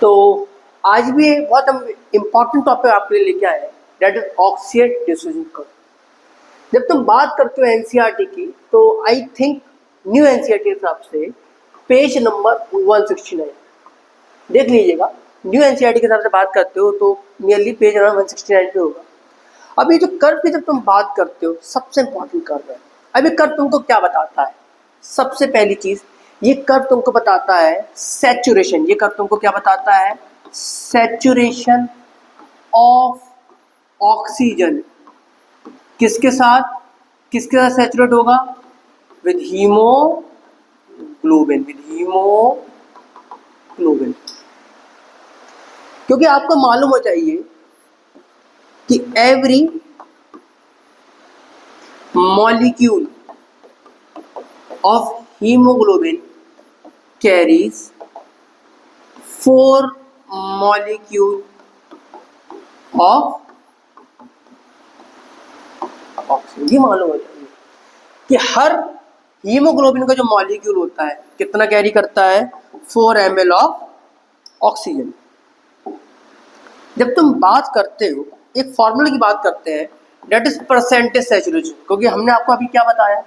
तो आज भी बहुत हम इम्पोर्टेंट टॉपिक आपके लिए लेके आए हैं, that is oxygen diffusion curve. जब तुम बात करते हो एनसीईआरटी की, तो आई थिंक न्यू एनसीईआरटी के हिसाब से पेज नंबर 169 देख लीजिएगा। न्यू एनसीईआरटी के हिसाब से बात करते हो तो नियरली पेज नंबर 169 पे होगा। अभी जो कर्व की जब तुम बात करते हो, सबसे इंपॉर्टेंट कर्व है। अभी कर्व तुमको क्या बताता है? सबसे पहली चीज, ये कर्व तुमको बताता है सैचुरेशन। ये कर्व तुमको क्या बताता है? सैचुरेशन ऑफ ऑक्सीजन किसके साथ सैचुरेट होगा? With haemoglobin. क्योंकि आपको मालूम हो चाहिए कि every molecule of haemoglobin carries 4 molecule of oxygen. ये मालूम हो चाहिए कि हर हीमोग्लोबिन का जो मॉलिक्यूल होता है कितना कैरी करता है? 4 ml ऑफ ऑक्सीजन। जब तुम बात करते हो, एक फॉर्मूला की बात करते हैं, दैट इज परसेंटेज सैचुरेशन। क्योंकि हमने आपको अभी क्या बताया?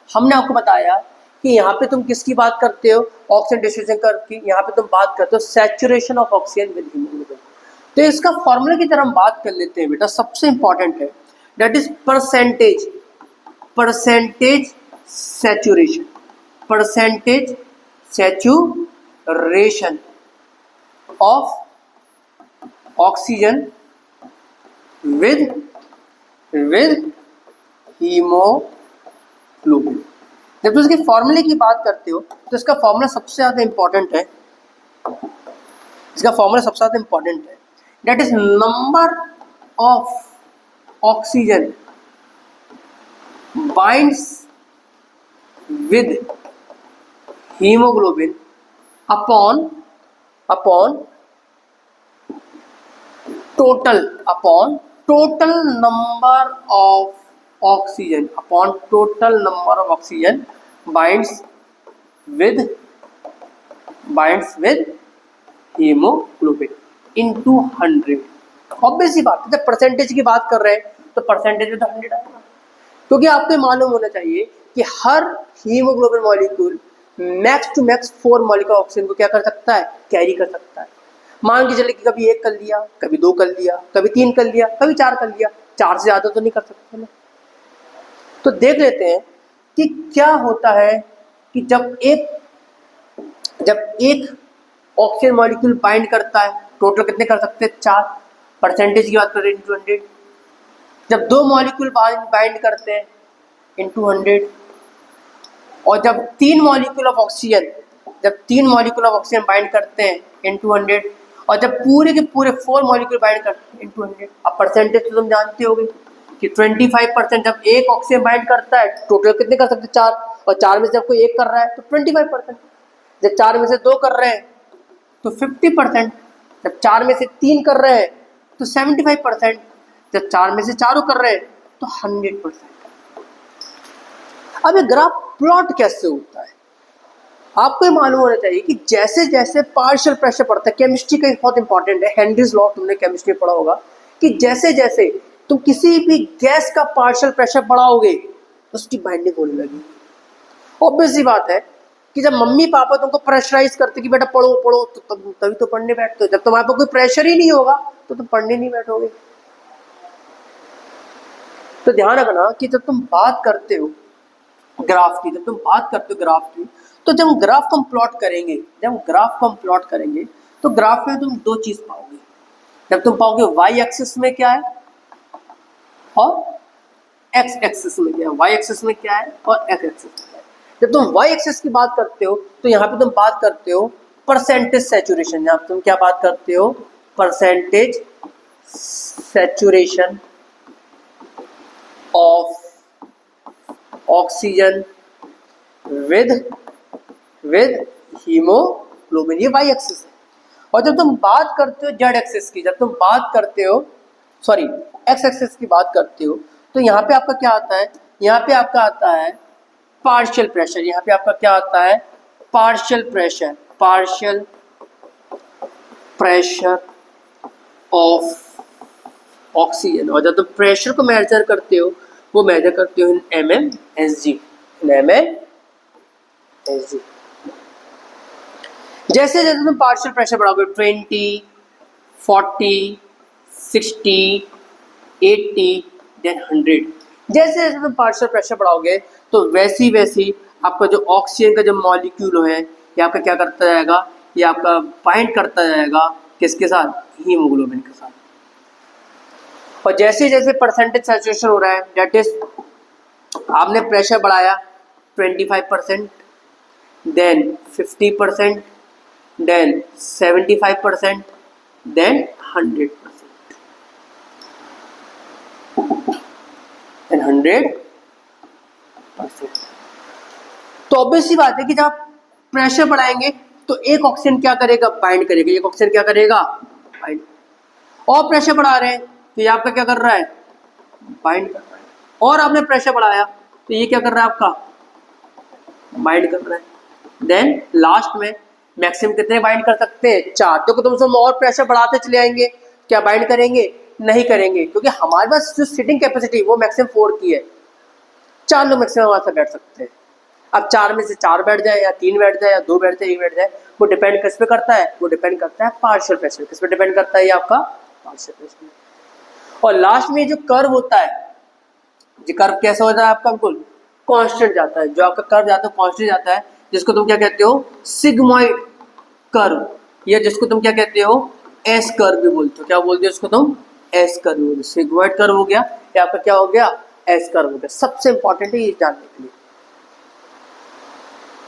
हमने आपको बताया कि यहाँ पे तुम किसकी बात करते हो? ऑक्सीजन डिफ्यूजन कर्व की। यहाँ पे तुम बात करते हो saturation of oxygen with haemoglobin. तो इसका फॉर्मूला की तरह हम बात कर लेते हैं बेटा। सबसे इंपॉर्टेंट है that is percentage saturation. Percentage saturation of oxygen with haemoglobin. जब तुम इसके फॉर्मूले की बात करते हो तो इसका फॉर्मूला सबसे ज़्यादा इंपॉर्टेंट है। That is number of oxygen binds with haemoglobin upon total number of oxygen binds with haemoglobin into 100। Obvious सी बात है, जब परसेंटेज की बात कर रहे हैं तो परसेंटेज में तो 100 आएगा। क्योंकि आपको मालूम होना चाहिए कि हर haemoglobin molecule max to max 4 molecule oxygen को क्या कर सकता है? कैरी कर सकता है। मान के चले कि कभी 1 कर लिया, कभी 2 कर लिया, कभी 3 कर लिया, कभी 4 कर लिया। 4 से ज़्यादा तो नहीं कर सकते ना। तो देख लेते हैं कि क्या होता है कि जब एक ऑक्सीजन मॉलिक्यूल बाइंड करता है, टोटल कितने कर सकते हैं? 4। परसेंटेज की बात करें इंटू 100। जब 2 मॉलिक्यूल बाइंड करते हैं इंटू 100। और जब 3 मॉलिक्यूल ऑफ ऑक्सीजन बाइंड करते हैं इंटू 100। और जब पूरे के पूरे 4 मॉलिक्यूल बाइंड करते हैं इंटू 100। अब परसेंटेज तो तुम जानते होगे कि 25%। जब एक ऑक्सीजन बाइंड करता है, टोटल कितने कर सकते हैं? 4। और 4 में से जब कोई 1 कर रहा है तो 25%। जब 4 में से 2 कर रहे हैं तो 50%। जब 4 में से 3 कर रहे हैं तो 75%। जब 4 में से 4 कर रहे हैं तो 100%। अब ये ग्राफ प्लॉट कैसे होता है? आपको ये मालूम होना चाहिए कि जैसे जैसे पार्शियल प्रेशर बढ़ता है, केमिस्ट्री का बहुत इंपॉर्टेंट है, हेनरीज लॉ तुमने केमिस्ट्री में पढ़ा होगा कि जैसे जैसे तुम किसी भी गैस का पार्शियल प्रेशर बढ़ाओगे उसकी बाइंडिंग होने लगेगी। ऑब्वियस सी बात है कि जब मम्मी पापा तुमको प्रेशराइज करते कि बेटा पढ़ो तो तभी तो पढ़ने बैठते हो। जब तुम्हारे पर कोई प्रेशर ही नहीं होगा तो तुम पढ़ने नहीं बैठोगे। तो ध्यान रखना कि जब तुम बात करते हो ग्राफ की, तो जब ग्राफ को हम प्लॉट करेंगे तो ग्राफ में तुम 2 चीज पाओगे। जब तुम पाओगे वाई एक्सिस में क्या है और एक्स एक्सिस में क्या है। वाई एक्सिस में क्या है और एक्स एक्सिस में क्या है। जब तुम वाई एक्सिस की बात करते हो तो यहाँ पे तुम बात करते हो परसेंटेज सैचुरेशन। यहाँ पे तुम क्या बात करते हो? Percentage saturation of oxygen with haemoglobin. ये वाई एक्सिस है। और जब तुम बात करते हो जेड एक्सिस की, एक्स एक्सिस की बात करते हो तो यहाँ पे आपका क्या आता है? यहाँ पे आपका आता है पार्शियल प्रेशर। यहाँ पे आपका क्या आता है? पार्शियल प्रेशर ऑफ ऑक्सीजन, और जब तुम प्रेशर को मेजर करते हो वो मेजर करते हो इन mmHg, इन mmHg। जैसे जैसे तुम पार्शियल प्रेशर बढ़ाओगे 20, 40, 60, 80, देन 100, जैसे जैसे तुम पार्शियल प्रेशर बढ़ाओगे तो वैसी वैसी आपका जो ऑक्सीजन का जो मॉलिक्यूल है ये आपका क्या करता जाएगा, ये आपका बाइंड करता जाएगा किसके साथ, हीमोग्लोबिन के साथ। और जैसे जैसे परसेंटेज सैचुरेशन हो रहा है, दैट इज आपने प्रेशर बढ़ाया 25%, देन 50%, देन 75%, देन 100%, देन 100%। तो ऑब्वियस सी बात है कि जब आप प्रेशर बढ़ाएंगे तो एक ऑक्सीजन क्या करेगा, बाइंड करेगा, एक ऑक्सीजन क्या करेगा, बाइंड। और प्रेशर बढ़ा रहे हैं तो ये आपका क्या कर रहा है, बाइंड कर रहा है। और आपने प्रेशर बढ़ाया तो ये क्या कर रहा है, आपका बाइंड कर रहा है। देन लास्ट में मैक्सिमम कितने बाइंड कर सकते हैं, 4। तो तुम और प्रेशर बढ़ाते चले आएंगे, क्या बाइंड करेंगे, नहीं करेंगे, क्योंकि हमारे पास जो सिटिंग कैपेसिटी वो मैक्सिमम 4 की है, 4 लोग मैक्सिमम हमारे साथ बैठ सकते हैं। अब 4 में से 4 बैठ जाए या 3 बैठ जाए या 2 बैठ जाए, 1 बैठ जाए, वो डिपेंड किस पे करता है, वो डिपेंड करता है पार्शियल प्रेशर, किस पे डिपेंड करता है, ये आपका पार्शियल प्रेशर। और लास्ट में जो कर्व होता है, ये कर्व कैसा होता है आपका, बिल्कुल कांस्टेंट जाता है, जो आपका कर्व जाता है कांस्टेंट जाता है, जिसको तुम क्या कहते हो, सिग्मॉइड कर्व, या जिसको तुम क्या कहते हो, एस कर्व भी बोलते हो। क्या बोलते हो इसको तुम, एस कर्व बोलते हो। सिग्मॉइड कर्व हो गया, या आपका क्या हो गया, एस कर्व हो गया। सबसे इंपॉर्टेंट है ये जानने के लिए।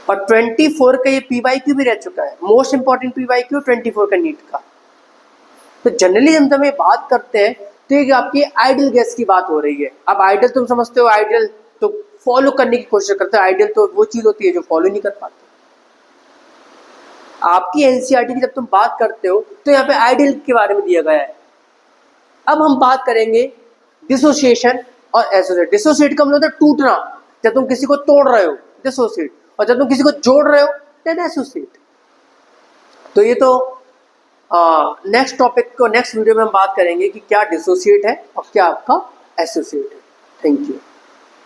और 24 का ये PYQ भी रह चुका है, मोस्ट इंपॉर्टेंट PYQ 24 का नीट का। तो जनरली हम जब ये बात करते हैं तो ये आपकी आइडियल गैस की बात हो रही है। अब आइडियल तुम समझते हो, आइडियल तो फॉलो करने की कोशिश करते हो, आइडियल तो वो चीज होती है जो फॉलो नहीं कर पाते। आपकी एनसीईआरटी की जब तुम बात करते हो तो यहाँ पे आइडियल के बारे में दिया गया है। अब हम बात करेंगे डिसोसिएशन और एसोसिएट। डिसोसिएट का मतलब होता है टूटना, जब तुम किसी को तोड़ रहे हो डिसोसिएट, और जब तुम किसी को जोड़ रहे हो देन एसोसिएट। तो ये तो नेक्स्ट टॉपिक को नेक्स्ट वीडियो में हम बात करेंगे कि क्या डिसोसिएट है और क्या आपका एसोसिएट है। Thank you.